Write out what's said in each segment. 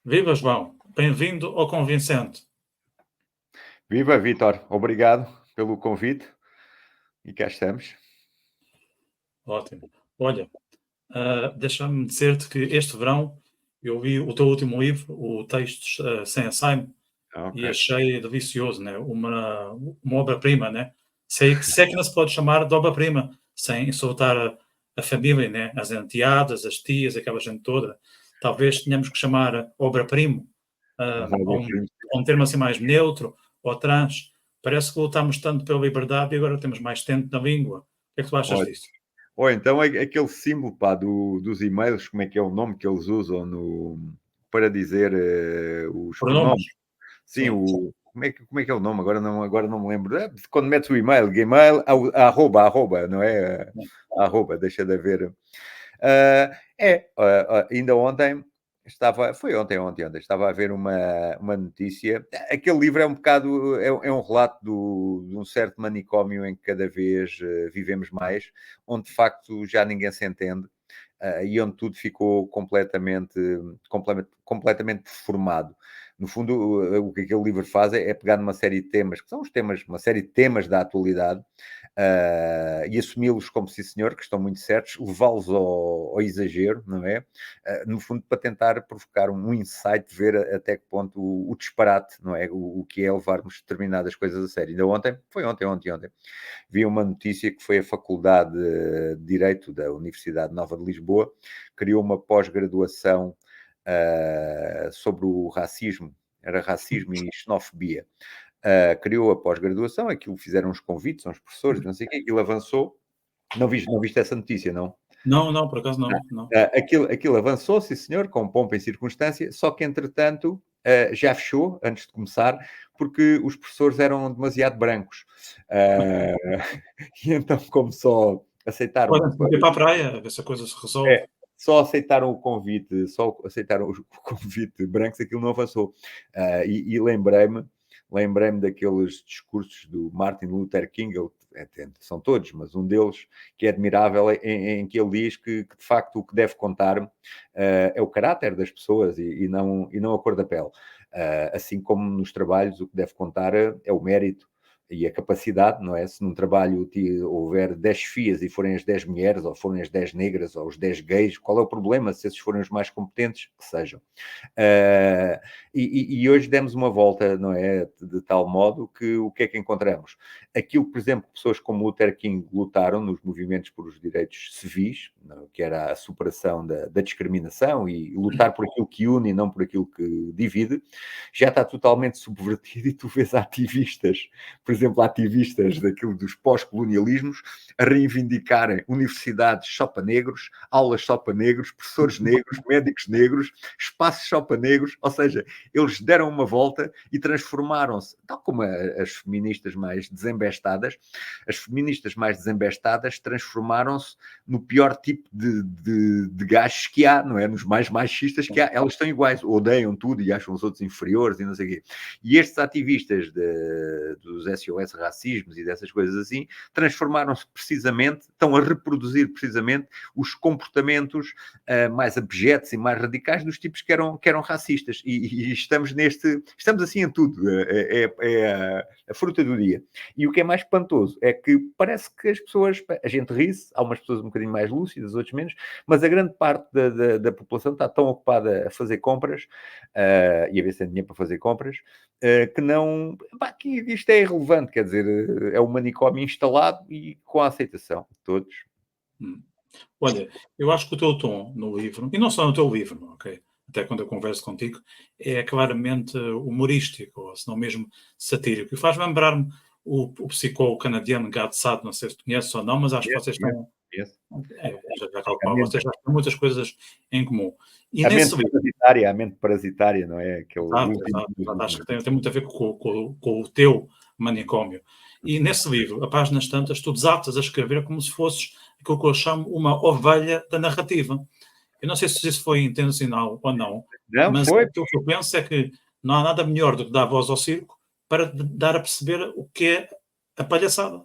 Viva João, bem-vindo ao Convincente. Viva, Vítor, obrigado pelo convite e cá estamos. Ótimo. Olha, deixa-me dizer-te que este verão eu li o teu último livro, o Textos Sem Ensaio, Ok. e achei delicioso, né? Uma obra-prima, né? Se é que não se pode chamar de obra-prima, sem insultar a família, né? As enteadas, as tias, aquela gente toda. Talvez tenhamos que chamar obra-primo, a um termo assim mais neutro, ou trans. Parece que lutamos tanto pela liberdade e agora temos mais tempo na língua. O que é que tu achas Olha, disso? ou então aquele símbolo dos e-mails, como é que é o nome que eles usam para dizer os Pronomes? pronomes? Sim, Sim. como é que é o nome? Agora não me lembro. Quando metes o e-mail, Gmail, arroba, não é? Arroba, deixa de haver. Ainda ontem foi ontem, estava a ver uma notícia. Aquele livro é um bocado, é um relato de um certo manicômio em que cada vez vivemos mais, onde de facto já ninguém se entende. E onde tudo ficou completamente deformado. No fundo, o que aquele livro faz é pegar numa série de temas, que são os temas, uma série de temas da atualidade, e assumi-los como sim senhor, que estão muito certos, levá-los ao exagero, não é? No fundo, para tentar provocar um insight, ver até que ponto o disparate, não é? O que é levarmos determinadas coisas a sério. Ainda ontem, vi uma notícia que foi a Faculdade de Direito da Universidade Nova de Lisboa, criou uma pós-graduação sobre o racismo, era racismo e xenofobia. Criou a pós-graduação, aquilo fizeram uns convites aos professores, não sei o quê, aquilo avançou. Não viste essa notícia, não? Não, por acaso não. Aquilo avançou, sim senhor, com pompa e circunstância, só que entretanto já fechou, antes de começar, porque os professores eram demasiado brancos. E então, como só aceitaram, Podem ir para a praia, a ver se a coisa se resolve. é, só aceitaram o convite, só aceitaram o convite brancos, aquilo não avançou. E lembrei-me daqueles discursos do Martin Luther King, são todos, mas um deles que é admirável, em que ele diz que de facto o que deve contar é o caráter das pessoas e não a cor da pele. Assim como nos trabalhos o que deve contar é o mérito e a capacidade, não é? Se num trabalho houver 10 FIAs e forem as 10 mulheres, ou forem as 10 negras, ou os 10 gays, qual é o problema? Se esses forem os mais competentes, que sejam. E hoje demos uma volta, não é? De tal modo que o que é que encontramos? Aquilo, por exemplo, pessoas como Luther King lutaram nos movimentos por os direitos civis, não, que era a superação da discriminação e lutar por aquilo que une e não por aquilo que divide, já está totalmente subvertido e tu vês ativistas, por exemplo, ativistas daquilo dos pós-colonialismos, a reivindicarem universidades só para negros, aulas só para negros, professores negros, médicos negros, espaços só para negros, ou seja, eles deram uma volta e transformaram-se, tal como as feministas mais desembestadas, transformaram-se no pior tipo de gajos que há, não é? Nos mais machistas que há, elas estão iguais, odeiam tudo e acham os outros inferiores e não sei o quê. E estes ativistas dos SOS racismos e dessas coisas assim, transformaram-se precisamente, estão a reproduzir precisamente os comportamentos mais abjetos e mais radicais dos tipos que eram racistas. E estamos assim em tudo. É a fruta do dia. E o que é mais espantoso é que parece que as pessoas, a gente ri-se, há umas pessoas um bocadinho mais lúcidas, outras menos, mas a grande parte da população está tão ocupada a fazer compras e a ver se tem dinheiro para fazer compras, que não... que isto é irrelevante, quer dizer, é o manicômio instalado e com a aceitação de todos. Olha, eu acho que o teu tom no livro, e não só no teu livro, ok? Até quando eu converso contigo, é claramente humorístico, ou se não mesmo satírico. E faz lembrar-me o psicólogo canadiano Gad Saad, não sei se conheces ou não, mas acho que vocês estão... Yes. Já calculo, vocês já têm muitas coisas em comum. E A nesse mente livro... parasitária, a mente parasitária, não é? Aquele último... Exato. Acho que tem muito a ver com o teu manicômio. E nesse livro, a páginas tantas, tu desatas a escrever como se fosses aquilo que eu chamo uma ovelha da narrativa. Eu não sei se isso foi intencional ou não, Não, mas foi. aquilo que eu penso é que não há nada melhor do que dar voz ao circo para dar a perceber o que é a palhaçada.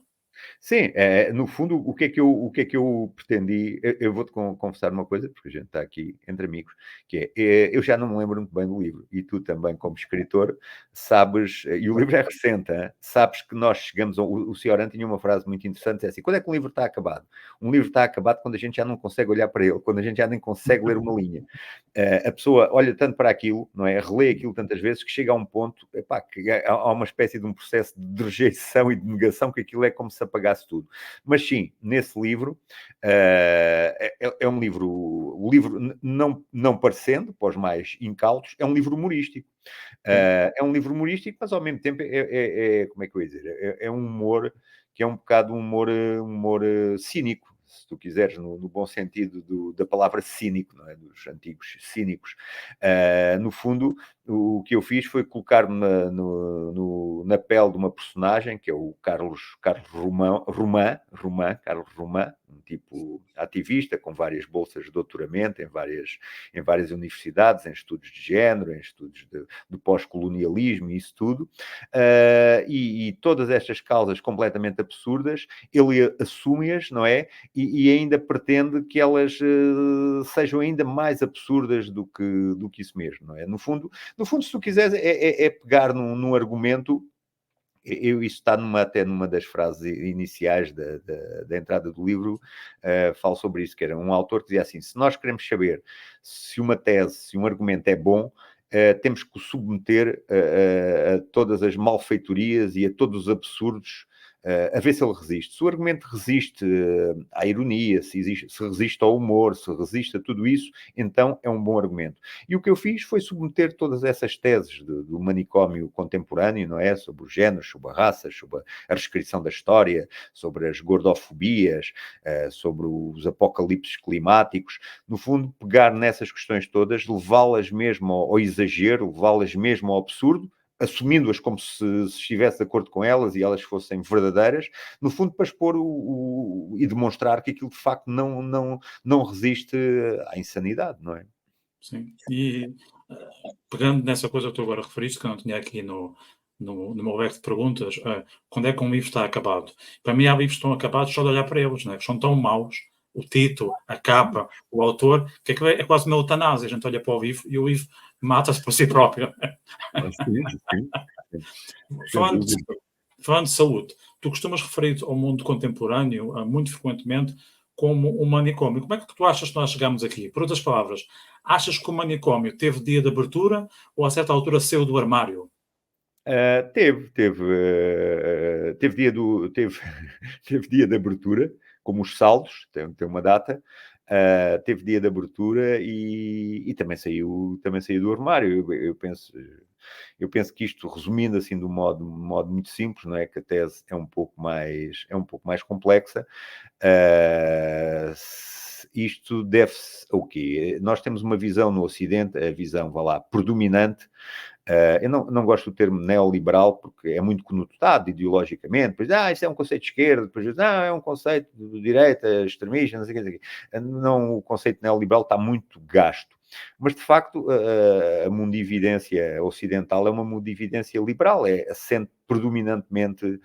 Sim, no fundo, o que é que eu pretendi? Eu vou-te confessar uma coisa, porque a gente está aqui entre amigos, que eu já não me lembro muito bem do livro, e tu também, como escritor, sabes, e o livro é recente, hein? Sabes que nós chegamos, o Cioran tinha uma frase muito interessante, é assim, quando é que um livro está acabado? Um livro está acabado quando a gente já não consegue olhar para ele, quando a gente já nem consegue ler uma linha. A pessoa olha tanto para aquilo, não é? Relê aquilo tantas vezes que chega a um ponto, epá, que há uma espécie de um processo de rejeição e de negação, que aquilo é como se apagasse tudo. Mas sim, nesse livro, é um livro, o livro não parecendo, para os mais incautos, é um livro humorístico. É um livro humorístico, mas ao mesmo tempo como é que eu ia dizer? É um humor que é um bocado um humor cínico, se tu quiseres, no bom sentido da palavra cínico, não é? Dos antigos cínicos. No fundo, o que eu fiz foi colocar-me na pele de uma personagem, que é o Carlos Carlos Román, um tipo ativista, com várias bolsas de doutoramento em várias universidades, em estudos de género, em estudos de pós-colonialismo e isso tudo, e todas estas causas completamente absurdas, ele assume-as, não é? E ainda pretende que elas sejam ainda mais absurdas do que isso mesmo, não é? No fundo, se tu quiseres, é pegar num argumento. Isso está até numa das frases iniciais da entrada do livro, falo sobre isso, que era um autor que dizia assim: se nós queremos saber se uma tese, se um argumento é bom, temos que o submeter a todas as malfeitorias e a todos os absurdos, a ver se ele resiste. Se o argumento resiste à ironia, se resiste ao humor, se resiste a tudo isso, então é um bom argumento. E o que eu fiz foi submeter todas essas teses do manicômio contemporâneo, não é? Sobre os géneros, sobre a raça, sobre a reescrição da história, sobre as gordofobias, sobre os apocalipses climáticos. No fundo, pegar nessas questões todas, levá-las mesmo ao exagero, levá-las mesmo ao absurdo, assumindo-as como se estivesse de acordo com elas e elas fossem verdadeiras, no fundo para expor e demonstrar que aquilo de facto não resiste à insanidade, não é? Sim. E pegando nessa coisa que tu agora referiste, que eu não tinha aqui no meu leque de perguntas, quando é que um livro está acabado? Para mim, há livros que estão acabados só de olhar para eles, né? Que são tão maus, o título, a capa, o autor, que aquilo é quase uma eutanásia. A gente olha para o livro e o livro mata-se por si próprio. Sim. Sem Falando de, dúvida. falando de saúde, tu costumas referir ao mundo contemporâneo, muito frequentemente, como um manicômio. Como é que tu achas que nós chegamos aqui? Por outras palavras, achas que o manicômio teve dia de abertura ou a certa altura saiu do armário? Teve dia teve dia de abertura, como os saldos, tem uma data. Teve dia de abertura e também saiu do armário. Eu penso que isto, resumindo assim de um modo muito simples, não é? Que a tese é um pouco mais complexa. Isto deve-se ao quê? Nós temos uma visão no Ocidente, a visão, vá lá, predominante. Eu não gosto do termo neoliberal porque é muito conotado ideologicamente. Depois, isto é um conceito de esquerda, depois, é um conceito de direita, extremista, não sei o que. Não, o conceito neoliberal está muito gasto. Mas, de facto, a mundividência ocidental é uma mundividência liberal, é assente predominantemente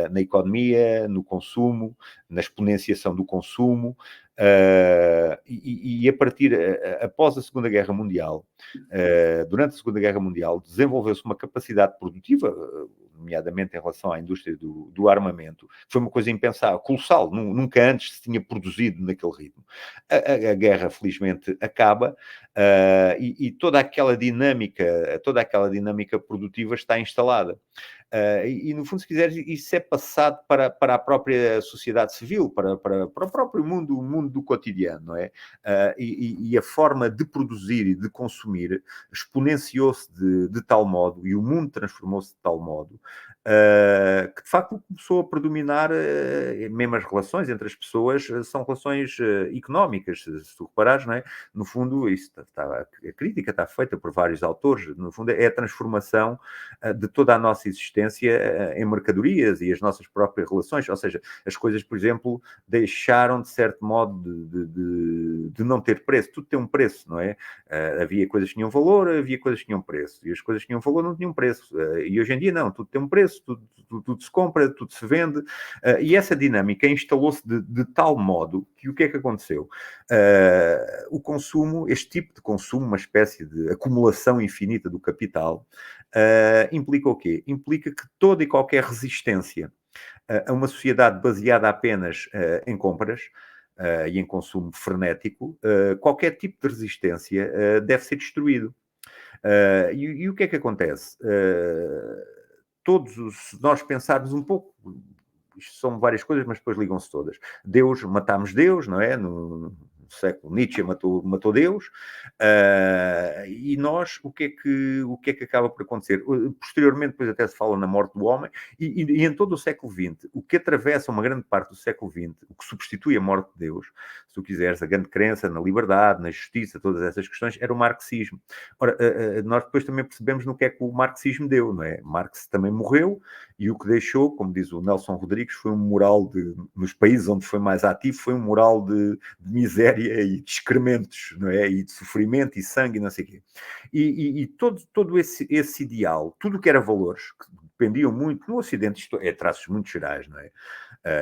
na economia, no consumo, na exponenciação do consumo, e a partir, após a Segunda Guerra Mundial, durante a Segunda Guerra Mundial, desenvolveu-se uma capacidade produtiva, nomeadamente em relação à indústria do armamento, foi uma coisa impensável, colossal, nunca antes se tinha produzido naquele ritmo. A guerra, felizmente, acaba, e toda aquela dinâmica produtiva está instalada. No fundo, se quiseres, isso é passado para a própria sociedade civil, para o próprio mundo, o mundo do cotidiano, não é? A forma de produzir e de consumir exponenciou-se de tal modo, e o mundo transformou-se de tal modo, que de facto começou a predominar, mesmo as relações entre as pessoas, são relações económicas, se tu reparares, não é? No fundo, a crítica está feita por vários autores, no fundo é a transformação de toda a nossa existência resistência em mercadorias e as nossas próprias relações, ou seja, as coisas, por exemplo, deixaram, de certo modo, de não ter preço. Tudo tem um preço, não é? Havia coisas que tinham valor, havia coisas que tinham preço, e as coisas que tinham valor não tinham preço. E hoje em dia não, tudo tem um preço, tudo se compra, tudo se vende, e essa dinâmica instalou-se de tal modo que o que é que aconteceu? O consumo, este tipo de consumo, uma espécie de acumulação infinita do capital, implica o quê? Implica que toda e qualquer resistência a uma sociedade baseada apenas em compras e em consumo frenético, qualquer tipo de resistência deve ser destruído. E o que é que acontece? Se nós pensarmos um pouco, isto são várias coisas, mas depois ligam-se todas. Deus, matámos Deus, não é? No século Nietzsche matou Deus, e nós, o que é que acaba por acontecer? Posteriormente, depois até se fala na morte do homem, e em todo o século XX, o que atravessa uma grande parte do século XX, o que substitui a morte de Deus, se tu quiseres, a grande crença na liberdade, na justiça, todas essas questões, era o marxismo. Ora, nós depois também percebemos no que é que o marxismo deu, não é? Marx também morreu, e o que deixou, como diz o Nelson Rodrigues, foi um moral nos países onde foi mais ativo, foi um moral de miséria e de excrementos, não é? E de sofrimento e sangue, não sei o quê. E todo esse ideal, tudo o que era valores, que dependiam muito, no Ocidente, isto é traços muito gerais, não é?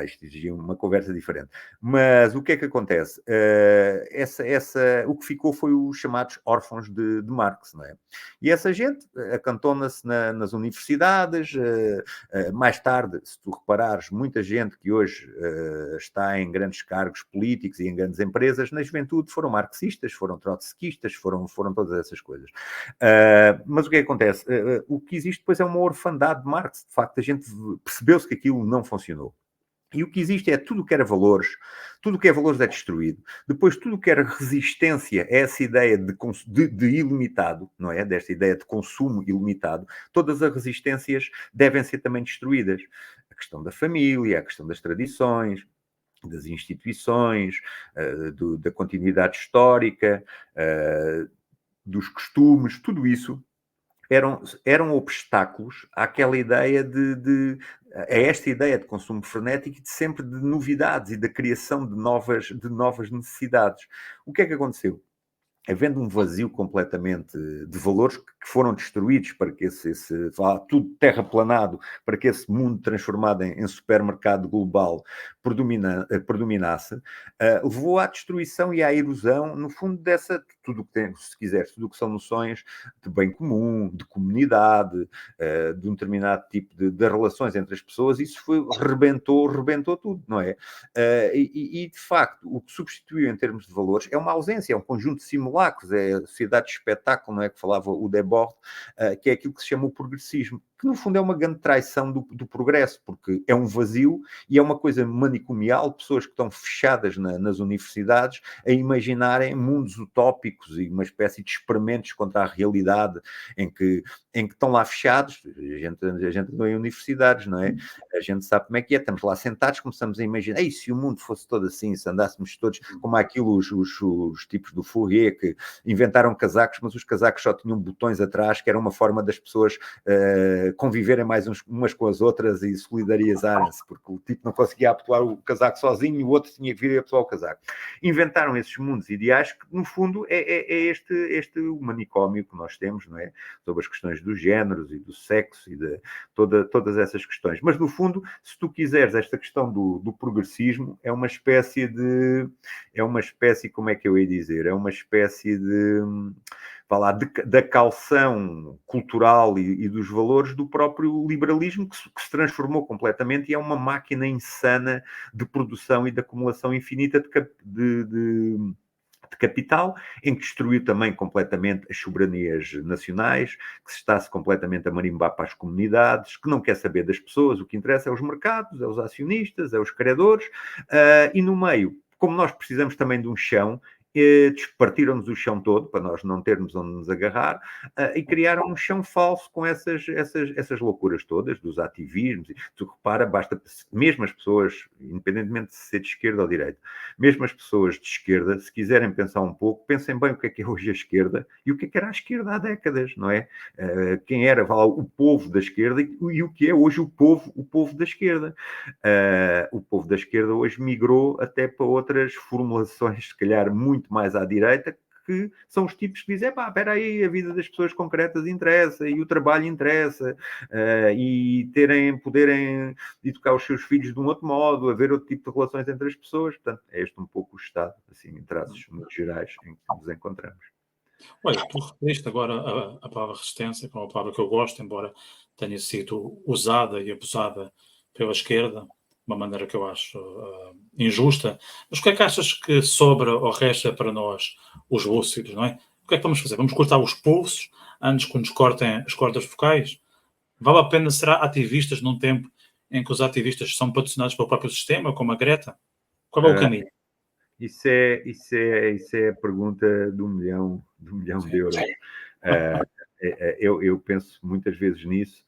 Isto exigia uma conversa diferente. Mas o que é que acontece? O que ficou foi os chamados órfãos de Marx, não é? E essa gente acantona-se nas universidades. Mais tarde, se tu reparares, muita gente que hoje está em grandes cargos políticos e em grandes empresas, na juventude foram marxistas, foram trotskistas, foram todas essas coisas. Mas o que acontece? O que existe depois é uma orfandade de Marx. De facto, a gente percebeu-se que aquilo não funcionou. E o que existe é tudo o que era valores, tudo o que é valores é destruído. Depois, tudo o que era resistência a essa ideia de ilimitado, não é? Desta ideia de consumo ilimitado, todas as resistências devem ser também destruídas. A questão da família, a questão das tradições, das instituições, da continuidade histórica, dos costumes, tudo isso eram obstáculos àquela ideia a esta ideia de consumo frenético e de sempre de novidades e da criação de novas necessidades. O que é que aconteceu? Havendo um vazio completamente de valores que foram destruídos para que tudo terraplanado, para que esse mundo transformado em supermercado global predominasse, levou à destruição e à erosão, no fundo, tudo o que tem, se quiseres, tudo o que são noções de bem comum, de comunidade, de um determinado tipo de relações entre as pessoas. Isso rebentou tudo, não é? De facto, o que substituiu em termos de valores é uma ausência, é um conjunto de simulacros, é a sociedade de espetáculo, não é? Que falava o Debord, que é aquilo que se chama o progressismo, que no fundo é uma grande traição do progresso, porque é um vazio e é uma coisa manicomial, pessoas que estão fechadas nas universidades a imaginarem mundos utópicos e uma espécie de experimentos contra a realidade em que estão lá fechados. A gente não é em universidades, não é? A gente sabe como é que é, estamos lá sentados, começamos a imaginar, se o mundo fosse todo assim, se andássemos todos como aquilo, os tipos do Fourier que inventaram casacos, mas os casacos só tinham botões atrás, que era uma forma das pessoas conviverem mais umas com as outras e solidarizarem-se, porque o tipo não conseguia abotoar o casaco sozinho e o outro tinha que vir a abotoar o casaco. Inventaram esses mundos ideais que, no fundo, é este manicômio que nós temos, não é? Sobre as questões dos géneros e do sexo e de todas essas questões. Mas, no fundo, se tu quiseres, esta questão do progressismo é uma espécie, como é que eu ia dizer? É uma espécie da calção cultural e dos valores do próprio liberalismo que se transformou completamente e é uma máquina insana de produção e de acumulação infinita de capital, em que destruiu também completamente as soberanias nacionais, que se está-se completamente a marimbar para as comunidades, que não quer saber das pessoas, o que interessa é os mercados, é os acionistas, é os credores, e no meio, como nós precisamos também de um chão, partiram-nos o chão todo, para nós não termos onde nos agarrar, e criaram um chão falso com essas loucuras todas, dos ativismos. Tu repara, basta, mesmo as pessoas, independentemente de ser de esquerda ou direita, mesmo as pessoas de esquerda, se quiserem pensar um pouco, pensem bem o que é hoje a esquerda e o que era a esquerda há décadas, não é? Quem era o povo da esquerda e o que é hoje o povo da esquerda. O povo da esquerda hoje migrou até para outras formulações, se calhar muito mais à direita, que são os tipos que dizem, espera aí, a vida das pessoas concretas interessa, e o trabalho interessa, e poderem educar os seus filhos de um outro modo, haver outro tipo de relações entre as pessoas. Portanto, é este um pouco o estado, assim, em traços muito gerais, em que nos encontramos. Olha, tu referiste agora a palavra resistência, que é uma palavra que eu gosto, embora tenha sido usada e abusada pela esquerda, de uma maneira que eu acho injusta. Mas o que é que achas que sobra ou resta para nós, os lúcidos, não é? O que é que vamos fazer? Vamos cortar os pulsos antes que nos cortem as cordas vocais? Vale a pena ser ativistas num tempo em que os ativistas são patrocinados pelo próprio sistema, como a Greta? Qual é o caminho? Isso é a pergunta de um milhão de euros. Eu penso muitas vezes nisso,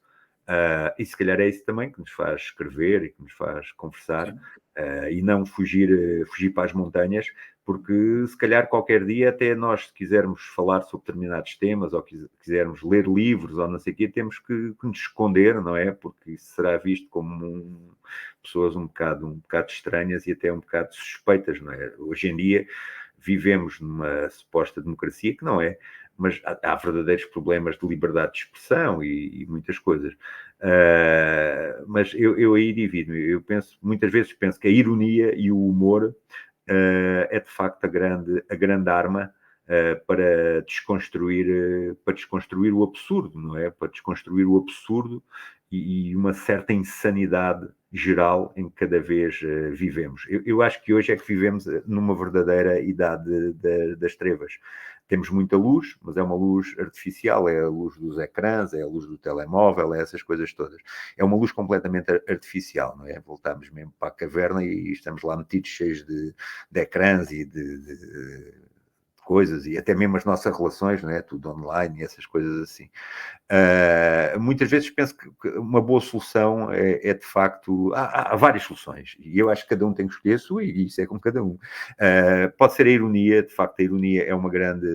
e se calhar é isso também que nos faz escrever e que nos faz conversar, e não fugir para as montanhas, porque se calhar qualquer dia, até nós, se quisermos falar sobre determinados temas ou quisermos ler livros ou não sei o quê, temos que nos esconder, não é? Porque isso será visto como pessoas um bocado estranhas e até um bocado suspeitas, não é? Hoje em dia vivemos numa suposta democracia que não é, mas há verdadeiros problemas de liberdade de expressão e muitas coisas. Mas eu aí divido-me. Eu muitas vezes penso que a ironia e o humor é de facto a grande arma para desconstruir o absurdo, não é? Para desconstruir o absurdo e uma certa insanidade geral em que cada vez vivemos. Eu acho que hoje é que vivemos numa verdadeira idade das trevas. Temos muita luz, mas é uma luz artificial, é a luz dos ecrãs, é a luz do telemóvel, é essas coisas todas. É uma luz completamente artificial, não é? Voltamos mesmo para a caverna e estamos lá metidos cheios de ecrãs e de coisas, e até mesmo as nossas relações, não é? Tudo online e essas coisas assim. Muitas vezes penso que uma boa solução é de facto, há várias soluções, e eu acho que cada um tem que escolher a sua, e isso é com cada um. Pode ser a ironia, de facto a ironia é uma grande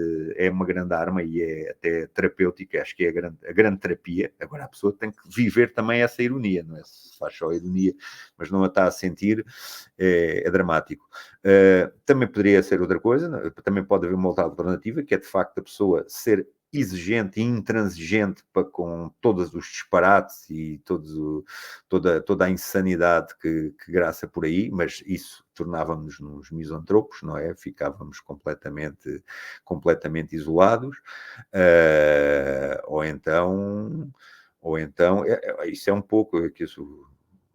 arma e é até terapêutica, acho que é a grande terapia. Agora a pessoa tem que viver também essa ironia, não é? Se faz só a ironia, mas não a está a sentir, é dramático. Também poderia ser outra coisa, também pode haver uma outra alternativa, que é de facto a pessoa ser exigente e intransigente com todos os disparates e toda a insanidade que graça por aí, mas isso tornávamos-nos nos misantropos, não é? Ficávamos completamente isolados, ou então isso é um pouco que o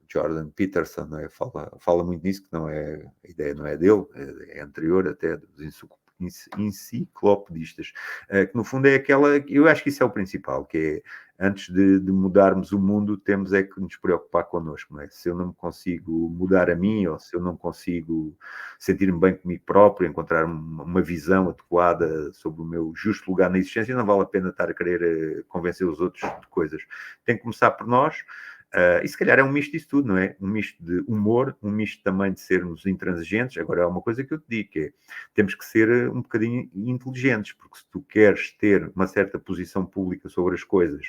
Jordan Peterson, não é? Fala muito nisso, que não é, a ideia não é dele, é anterior até dos enciclopedistas, que no fundo é aquela, eu acho que isso é o principal, que é, antes de mudarmos o mundo, temos é que nos preocupar connosco, não é? Se eu não me consigo mudar a mim, ou se eu não consigo sentir-me bem comigo próprio, encontrar uma visão adequada sobre o meu justo lugar na existência, não vale a pena estar a querer convencer os outros de coisas. Tem que começar por nós. E se calhar é um misto disso tudo, não é? Um misto de humor, um misto também de sermos intransigentes. Agora, é uma coisa que eu te digo, que é, temos que ser um bocadinho inteligentes, porque se tu queres ter uma certa posição pública sobre as coisas,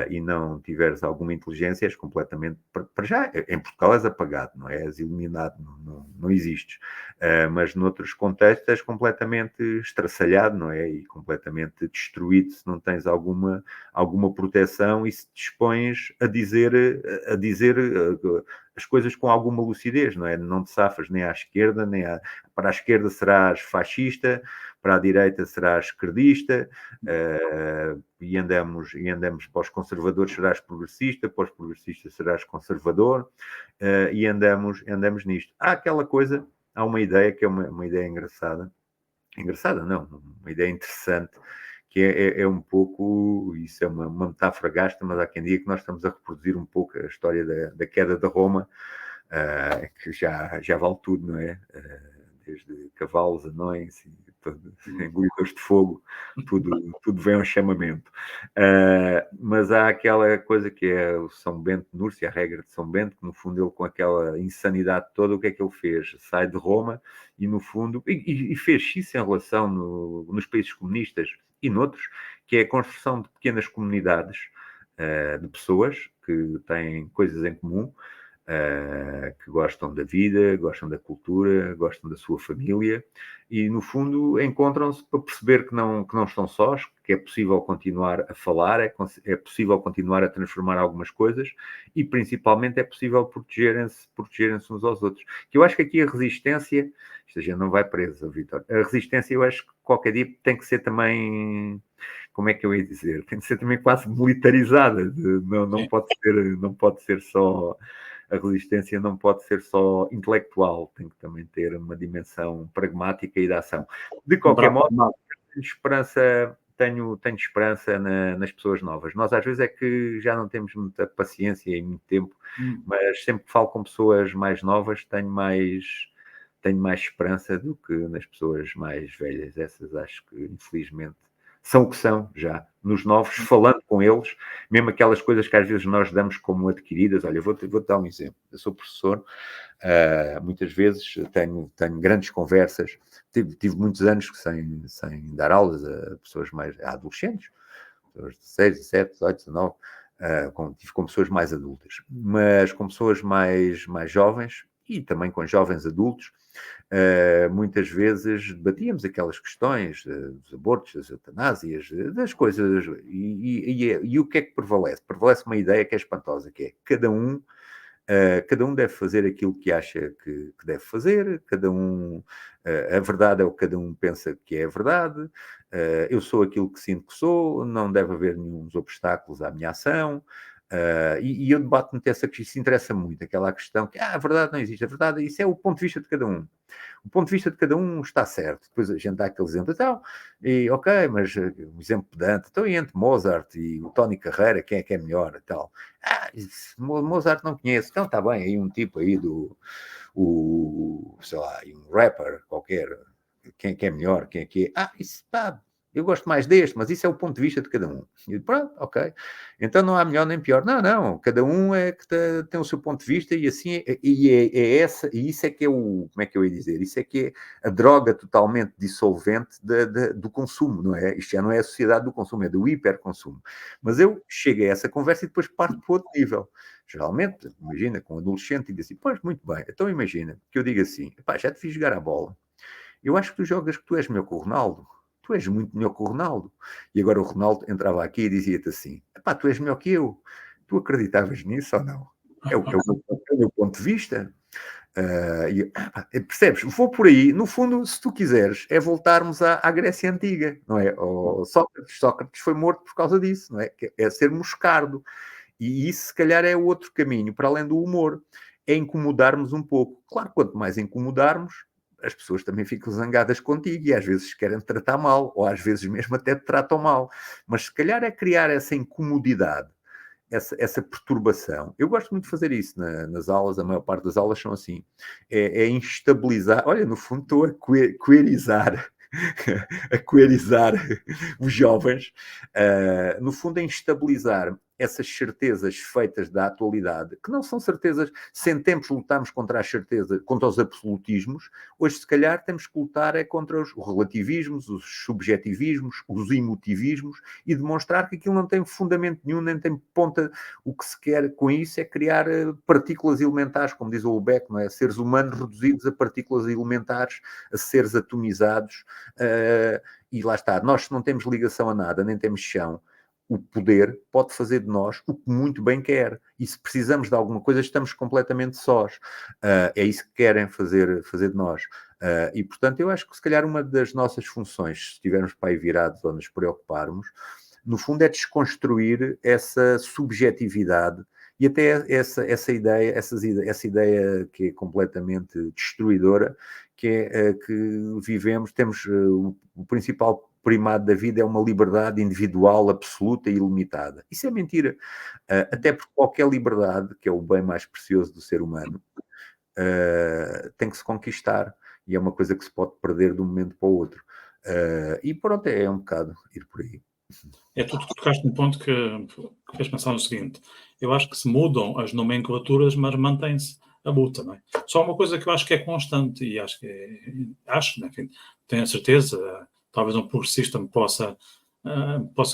e não tiveres alguma inteligência, és completamente, para já, em Portugal és apagado, não é? És eliminado, não existes. Mas noutros contextos és completamente estraçalhado, não é? E completamente destruído se não tens alguma proteção e se te dispões a dizer as coisas com alguma lucidez, não é? Não te safas nem à esquerda, para a esquerda serás fascista, para a direita serás esquerdista, e andamos para os conservadores serás progressista, para os progressistas serás conservador, e andamos nisto. Há uma ideia que é uma ideia engraçada não, uma ideia interessante, que é um pouco, isso é uma metáfora gasta, mas há quem diga que nós estamos a reproduzir um pouco a história da queda de Roma, que já vale tudo, não é? desde cavalos, anões, e engolidores de fogo, tudo vem ao chamamento. Mas há aquela coisa que é o São Bento de Núrcia, a regra de São Bento, que no fundo ele, com aquela insanidade toda, o que é que ele fez? Sai de Roma e no fundo, e fez isso em relação nos países comunistas e noutros, que é a construção de pequenas comunidades de pessoas que têm coisas em comum, que gostam da vida, gostam da cultura, gostam da sua família e, no fundo, encontram-se para perceber que não estão sós, que é possível continuar a falar, é possível continuar a transformar algumas coisas e, principalmente, é possível protegerem-se uns aos outros. Que eu acho que aqui a resistência, esta gente não vai presa, Vítor, a resistência eu acho que qualquer dia tem que ser também, como é que eu ia dizer, tem que ser também quase militarizada, não pode ser só... A resistência não pode ser só intelectual, tem que também ter uma dimensão pragmática e de ação. De qualquer modo, tenho esperança nas pessoas novas. Nós às vezes é que já não temos muita paciência e muito tempo, mas sempre que falo com pessoas mais novas tenho mais esperança do que nas pessoas mais velhas. Essas acho que, infelizmente, são o que são já. Nos novos, falando com eles, mesmo aquelas coisas que às vezes nós damos como adquiridas. Olha, vou-te dar um exemplo. Eu sou professor, muitas vezes tenho grandes conversas. Tive muitos anos sem dar aulas a pessoas a adolescentes, pessoas de 16, 17, 18, 19, tive com pessoas mais adultas, mas com pessoas mais jovens e também com jovens adultos, muitas vezes debatíamos aquelas questões dos abortos, das eutanásias, das coisas, e o que é que prevalece? Prevalece uma ideia que é espantosa, que é cada um deve fazer aquilo que acha que deve fazer, a verdade é o que cada um pensa que é a verdade, eu sou aquilo que sinto que sou, não deve haver nenhum obstáculos à minha ação, e eu debato-me essa questão, isso interessa muito, aquela questão que a verdade não existe, a verdade, isso é o ponto de vista de cada um. O ponto de vista de cada um está certo. Depois a gente dá aquele exemplo, então, e ok, mas um exemplo pedante, então e entre Mozart e o Tony Carreira, quem é melhor e tal? Mozart não conheço, então está bem, aí um tipo aí sei lá, um rapper qualquer, quem é melhor, quem é que é? Isso, pá, eu gosto mais deste, mas isso é o ponto de vista de cada um. E pronto, ok. Então não há melhor nem pior. Não. Cada um é que tem o seu ponto de vista e assim e isso é que é como é que eu ia dizer? Isso é que é a droga totalmente dissolvente do consumo, não é? Isto já não é a sociedade do consumo, é do hiperconsumo. Mas eu chego a essa conversa e depois parto para outro nível. Geralmente, imagina, com um adolescente e diz assim, pois, muito bem, então imagina que eu digo assim, pá, já te fiz jogar a bola. Eu acho que tu és melhor que o Ronaldo. Tu és muito melhor que o Ronaldo. E agora o Ronaldo entrava aqui e dizia-te assim, pá, tu és melhor que eu. Tu acreditavas nisso ou não? É o meu ponto de vista. Percebes? Vou por aí. No fundo, se tu quiseres, é voltarmos à Grécia Antiga, não é? Sócrates foi morto por causa disso, não é? É ser moscardo. E isso, se calhar, é outro caminho, para além do humor. É incomodarmos um pouco. Claro, quanto mais incomodarmos, as pessoas também ficam zangadas contigo e às vezes querem te tratar mal, ou às vezes mesmo até te tratam mal. Mas se calhar é criar essa incomodidade, essa perturbação. Eu gosto muito de fazer isso nas aulas, a maior parte das aulas são assim. É instabilizar, olha, no fundo estou a queerizar a queerizar os jovens, no fundo, é instabilizar essas certezas feitas da atualidade, que não são certezas, sem tempos lutámos contra as certezas, contra os absolutismos, hoje se calhar temos que lutar contra os relativismos, os subjetivismos, os emotivismos, e demonstrar que aquilo não tem fundamento nenhum, nem tem ponta. O que se quer com isso é criar partículas elementares, como diz o Ulbeck, não é? Seres humanos reduzidos a partículas elementares, a seres atomizados, e lá está, nós não temos ligação a nada, nem temos chão, o poder pode fazer de nós o que muito bem quer, e se precisamos de alguma coisa estamos completamente sós, é isso que querem fazer de nós, e portanto eu acho que se calhar uma das nossas funções, se estivermos para aí virados ou nos preocuparmos, no fundo é desconstruir essa subjetividade e até essa ideia que é completamente destruidora, que é que vivemos, temos o principal primado da vida é uma liberdade individual absoluta e ilimitada. Isso é mentira. Até porque qualquer liberdade, que é o bem mais precioso do ser humano, tem que se conquistar. e é uma coisa que se pode perder de um momento para o outro. E pronto, é um bocado ir por aí. Tu tocaste num ponto que fez pensar no seguinte: eu acho que se mudam as nomenclaturas, mas mantém-se a luta, não é? Só uma coisa que eu acho que é constante, e enfim, tenho a certeza, talvez um progressista me possa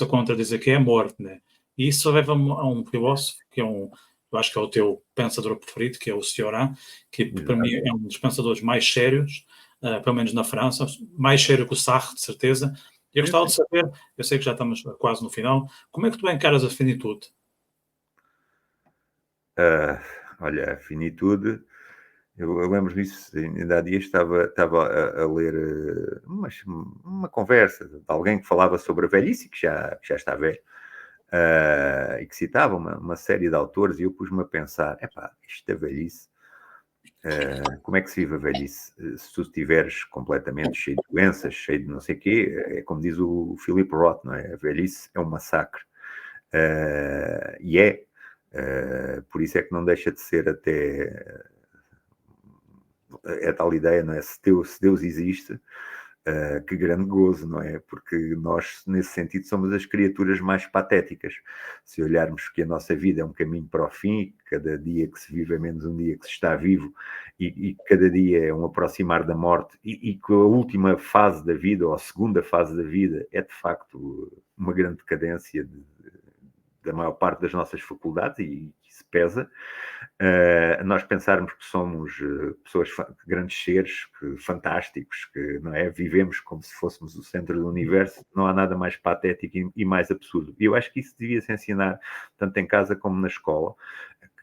contradizer, que é a morte, né? E isso leva-me a um filósofo eu acho que é o teu pensador preferido, que é o Cioran, que para mim é um dos pensadores mais sérios, pelo menos na França, mais sério que o Sartre, de certeza. Eu gostava de saber, eu sei que já estamos quase no final, como é que tu encaras a finitude? Olha, a finitude, eu lembro disso, ainda há dias estava a ler uma conversa de alguém que falava sobre a velhice, que já está velho, e que citava uma série de autores, e eu pus-me a pensar, isto da velhice, como é que se vive a velhice? Se tu estiveres completamente cheio de doenças, cheio de não sei o quê, é como diz o Philip Roth, não é? A velhice é um massacre. E é. Por isso é que não deixa de ser até é tal ideia, não é? Se Deus existe, que grande gozo, não é? Porque nós, nesse sentido, somos as criaturas mais patéticas. Se olharmos que a nossa vida é um caminho para o fim, cada dia que se vive é menos um dia que se está vivo, e cada dia é um aproximar da morte, e que a última fase da vida, ou a segunda fase da vida, é de facto uma grande decadência da maior parte das nossas faculdades, e isso pesa. Nós pensarmos que somos pessoas, grandes seres, fantásticos, que não é? Vivemos como se fôssemos o centro do universo, não há nada mais patético e mais absurdo. E eu acho que isso devia-se ensinar, tanto em casa como na escola,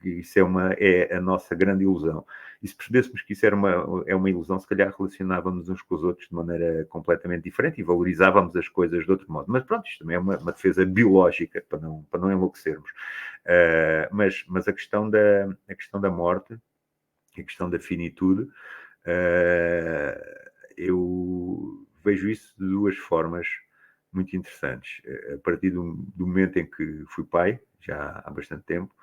que isso é a nossa grande ilusão. E se percebêssemos que isso é uma ilusão, se calhar relacionávamos uns com os outros de maneira completamente diferente e valorizávamos as coisas de outro modo. Mas pronto, isto também é uma defesa biológica, para não enlouquecermos. Mas a questão da morte, a questão da finitude, eu vejo isso de duas formas muito interessantes. A partir do momento em que fui pai, já há bastante tempo,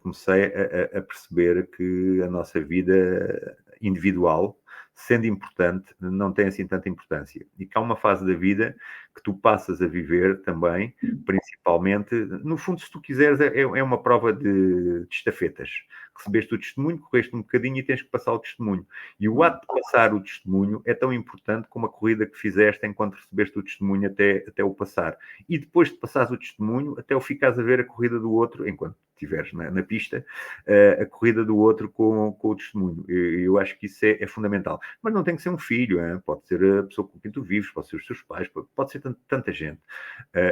comecei a perceber que a nossa vida individual, sendo importante, não tem assim tanta importância. E que há uma fase da vida que tu passas a viver também, principalmente, no fundo, se tu quiseres, é uma prova de estafetas. Recebeste o testemunho, correste um bocadinho e tens que passar o testemunho. E o ato de passar o testemunho é tão importante como a corrida que fizeste enquanto recebeste o testemunho até o passar. E depois de passares o testemunho, até o ficares a ver a corrida do outro, enquanto estiveres na pista, a corrida do outro com o testemunho. Eu acho que isso é fundamental. Mas não tem que ser um filho, pode ser a pessoa com quem tu vives, pode ser os teus pais, pode ser tanta gente.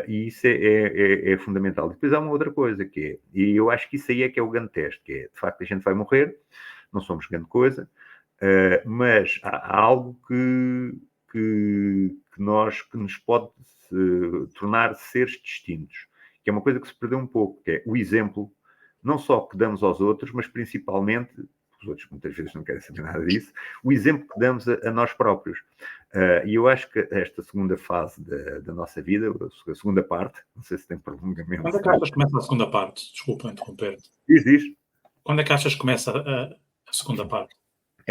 E isso é fundamental. Depois há uma outra coisa que é, e eu acho que isso aí é que é o grande teste, que é, de facto, a gente vai morrer, não somos grande coisa, mas há algo que nos pode tornar seres distintos, que é uma coisa que se perdeu um pouco, que é o exemplo, não só que damos aos outros, mas principalmente, os outros muitas vezes não querem saber nada disso, o exemplo que damos a nós próprios. E eu acho que esta segunda fase da nossa vida, a segunda parte, não sei se tem prolongamento. Quando é que achas que começa a segunda parte? Desculpa interromper-te. Diz. Quando é que achas que começa a segunda parte?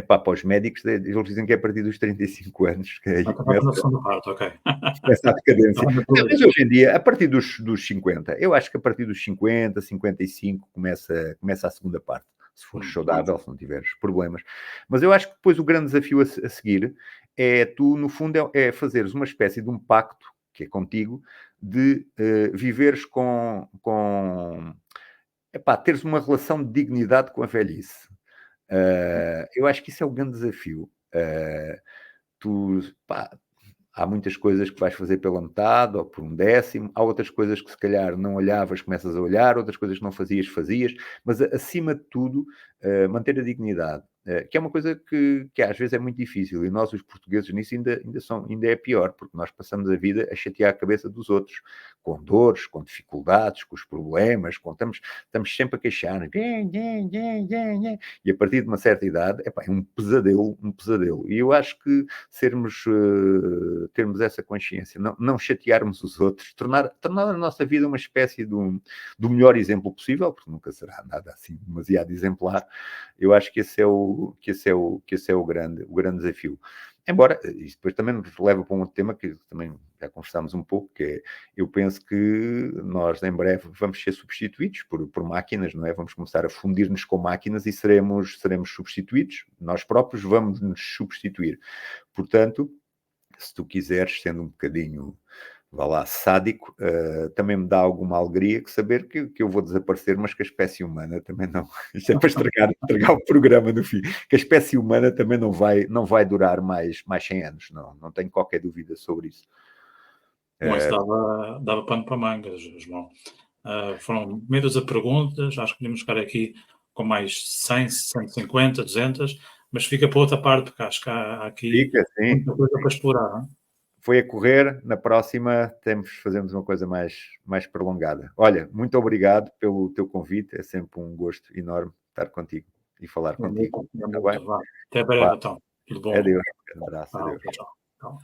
Para os médicos, eles dizem que é a partir dos 35 anos que aí Estava na segunda parte, ok. começa a decadência. Mas hoje em dia, a partir dos 50, eu acho que a partir dos 50, 55 começa a segunda parte. Se fores saudável, se não tiveres problemas. Mas eu acho que depois o grande desafio a seguir é tu, no fundo, é fazeres uma espécie de um pacto, que é contigo, de viveres teres uma relação de dignidade com a velhice. Eu acho que isso é o grande desafio. Há muitas coisas que vais fazer pela metade ou por um décimo, há outras coisas que se calhar não olhavas, começas a olhar, outras coisas que não fazias, mas acima de tudo, manter a dignidade, que é uma coisa que às vezes é muito difícil, e nós os portugueses nisso ainda é pior, porque nós passamos a vida a chatear a cabeça dos outros, com dores, com dificuldades, com os problemas, estamos sempre a queixar, e a partir de uma certa idade, é um pesadelo, e eu acho que termos essa consciência, não chatearmos os outros, tornar a nossa vida uma espécie do melhor exemplo possível, porque nunca será nada assim demasiado exemplar. Eu acho que esse é o esse é o grande desafio. Embora, isso depois também nos leva para um outro tema que também já conversámos um pouco, que é, eu penso que nós em breve vamos ser substituídos por máquinas, não é? Vamos começar a fundir-nos com máquinas e seremos substituídos. Nós próprios vamos nos substituir. Portanto, se tu quiseres, sendo um bocadinho, vá lá, sádico, também me dá alguma alegria que saber que eu vou desaparecer, mas que a espécie humana também não. Isto é para estragar o programa no fim. Que a espécie humana também não vai durar mais 100 anos. Não tenho qualquer dúvida sobre isso. Bom, isso dava pano para mangas, João. Foram meia dúzia de perguntas, acho que podíamos ficar aqui com mais 100, 150, 200, mas fica para outra parte, porque acho que há aqui Fica, sim. muita coisa para explorar. Não é? Foi a correr, na próxima fazemos uma coisa mais prolongada. Olha, muito obrigado pelo teu convite, é sempre um gosto enorme estar contigo e falar contigo. Tá bem? Até breve, então. Tudo bom. Adeus, um abraço, adeus. Tchau.